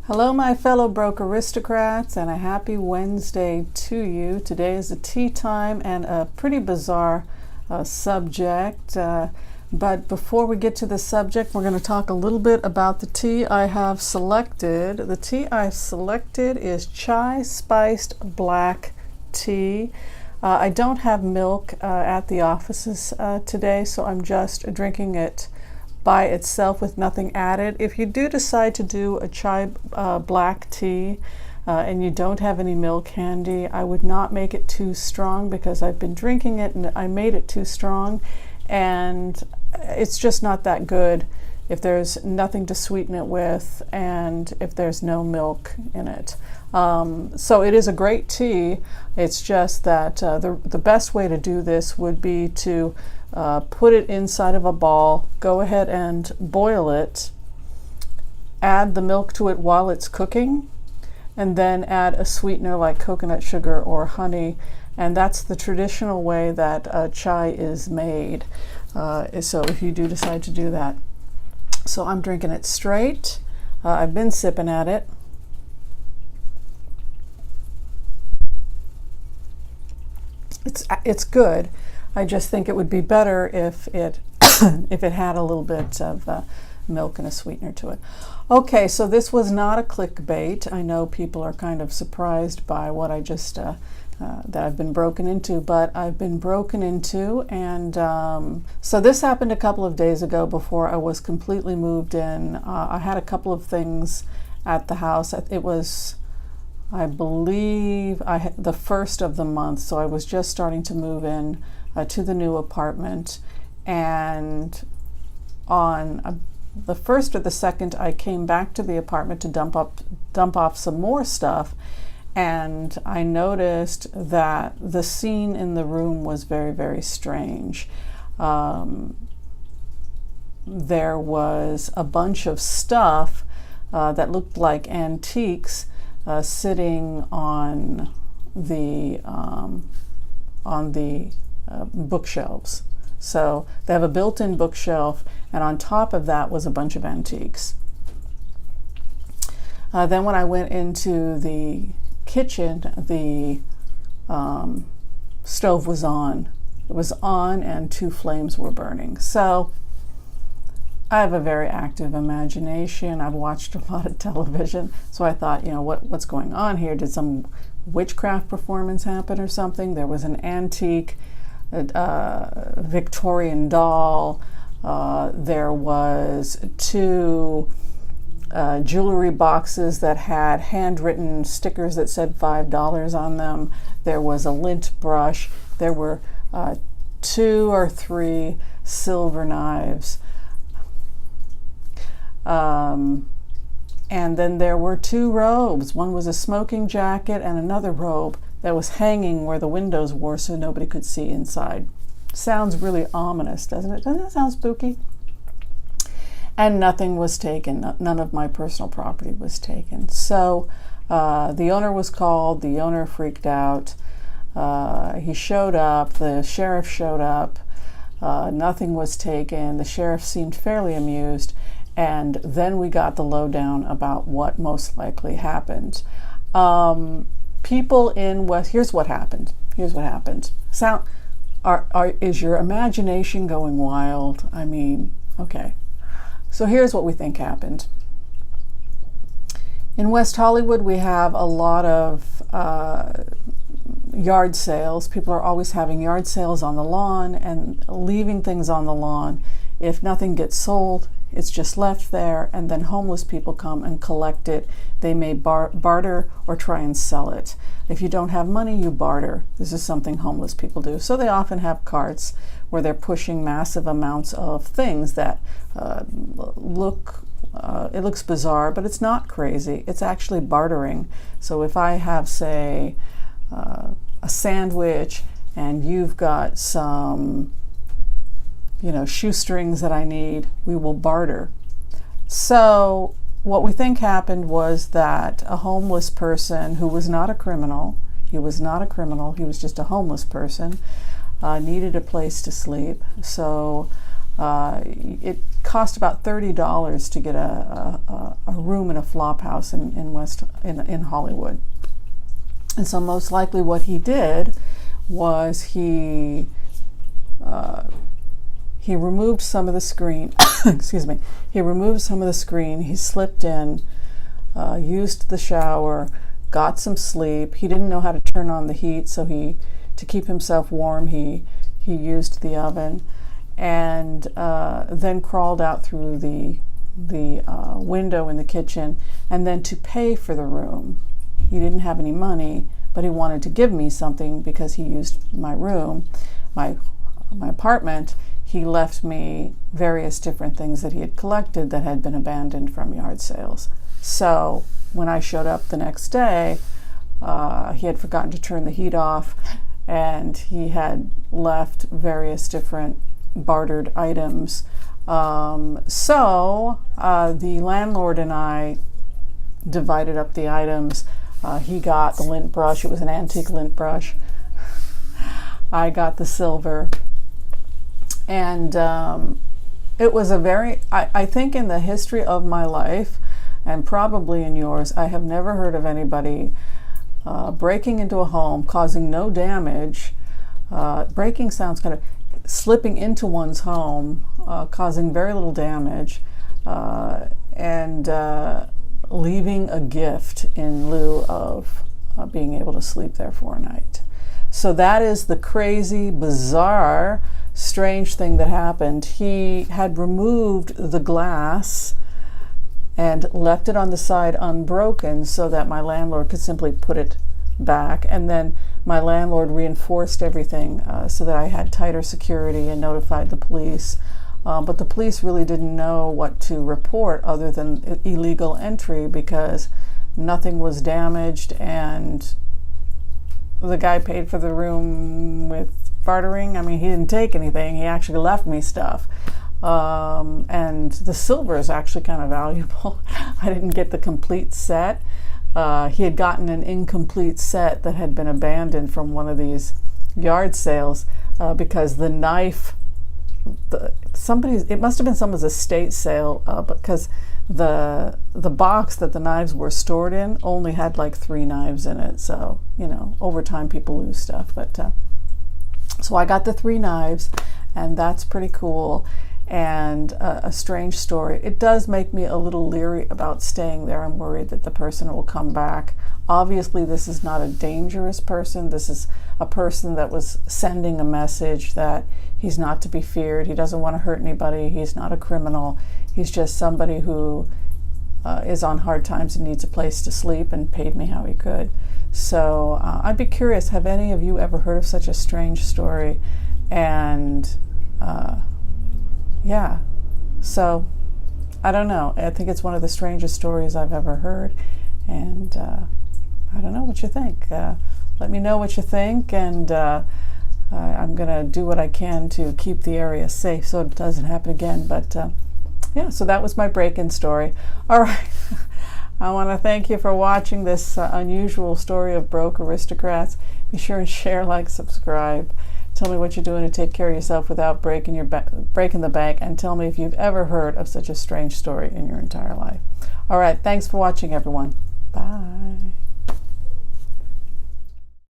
Hello, my fellow broke aristocrats, and a happy Wednesday to you. Today is a tea time and a pretty bizarre subject. But before we get to the subject, we're going to talk a little bit about the tea I have selected. The tea I've selected is chai spiced black tea. I don't have milk at the offices today, so I'm just drinking it by itself with nothing added. If you do decide to do a chai black tea and you don't have any milk handy, I would not make it too strong because I've been drinking it and I made it too strong, and it's just not that good if there's nothing to sweeten it with and if there's no milk in it. So it is a great tea. It's just that the best way to do this would be to put it inside of a ball, go ahead and boil it, add the milk to it while it's cooking, and then add a sweetener like coconut sugar or honey. And that's the traditional way that chai is made. So if you do decide to do that. So I'm drinking it straight. I've been sipping at it. It's good. I just think it would be better if it if it had a little bit of milk and a sweetener to it. Okay, so this was not a clickbait. I know people are kind of surprised by what I just that I've been broken into, but I've been broken into, and so this happened a couple of days ago before I was completely moved in. I had a couple of things at the house. It was, I believe, the first of the month, so I was just starting to move in to the new apartment, and on the first or the second, I came back to the apartment to dump off some more stuff, and I noticed that the scene in the room was very, very strange. There was a bunch of stuff that looked like antiques sitting on the bookshelves. So they have a built-in bookshelf, and on top of that was a bunch of antiques. Then when I went into the kitchen, the stove was on. It was on and two flames were burning. So I have a very active imagination. I've watched a lot of television. So I thought, what's going on here? Did some witchcraft performance happen or something? There was an antique Victorian doll. There was two jewelry boxes that had handwritten stickers that said $5 on them. There was a lint brush. There were 2 or 3 silver knives. And then there were 2 robes. One was a smoking jacket and another robe that was hanging where the windows were so nobody could see inside. Sounds really ominous, doesn't it? Doesn't that sound spooky? And nothing was taken. None of my personal property was taken. So the owner was called. The owner freaked out. He showed up. The sheriff showed up. Nothing was taken. The sheriff seemed fairly amused. And then we got the lowdown about what most likely happened. People in West. Here's what happened. Is your imagination going wild? I mean, okay. So here's what we think happened. In West Hollywood, we have a lot of yard sales. People are always having yard sales on the lawn and leaving things on the lawn. If nothing gets sold, it's just left there, and then homeless people come and collect it. They may barter or try and sell it. If you don't have money, you barter. This is something homeless people do. So they often have carts where they're pushing massive amounts of things that it looks bizarre, but it's not crazy. It's actually bartering. So if I have, say, a sandwich and you've got some shoestrings that I need, we will barter. So what we think happened was that a homeless person who was not a criminal, he was just a homeless person, needed a place to sleep. So it cost about $30 to get a room in a flop house in Hollywood. And so most likely what he did was he removed some of the screen. Excuse me. He removed some of the screen. He slipped in, used the shower, got some sleep. He didn't know how to turn on the heat, so to keep himself warm, he used the oven, and then crawled out through the window in the kitchen. And then to pay for the room, he didn't have any money, but he wanted to give me something because he used my room, my apartment. He left me various different things that he had collected that had been abandoned from yard sales. So when I showed up the next day, he had forgotten to turn the heat off, and he had left various different bartered items. So the landlord and I divided up the items. He got the lint brush. It was an antique lint brush. I got the silver. And it was I think in the history of my life, and probably in yours, I have never heard of anybody breaking into a home, causing no damage. Breaking sounds kind of slipping into one's home, causing very little damage, and leaving a gift in lieu of being able to sleep there for a night. So that is the crazy, bizarre, strange thing that happened. He had removed the glass and left it on the side unbroken so that my landlord could simply put it back. And then my landlord reinforced everything so that I had tighter security and notified the police. But the police really didn't know what to report other than illegal entry, because nothing was damaged, and the guy paid for the room with bartering. I mean, he didn't take anything. He actually left me stuff. And the silver is actually kind of valuable. I didn't get the complete set. He had gotten an incomplete set that had been abandoned from one of these yard sales because the knife, it must have been someone's estate sale, because the box that the knives were stored in only had like 3 knives in it. So, over time people lose stuff. But so I got the 3 knives, and that's pretty cool. And a strange story. It does make me a little leery about staying there. I'm worried that the person will come back. Obviously, this is not a dangerous person. This is a person that was sending a message that he's not to be feared. He doesn't want to hurt anybody. He's not a criminal. He's just somebody who is on hard times and needs a place to sleep, and paid me how he could. So I'd be curious, have any of you ever heard of such a strange story? And yeah, so I don't know. I think it's one of the strangest stories I've ever heard, and I don't know what you think. Let me know what you think, and I'm going to do what I can to keep the area safe so it doesn't happen again. But yeah, so that was my break-in story. All right. I want to thank you for watching this unusual story of broke aristocrats. Be sure and share, like, subscribe. Tell me what you're doing to take care of yourself without breaking the bank, and tell me if you've ever heard of such a strange story in your entire life. All right, thanks for watching, everyone. Bye.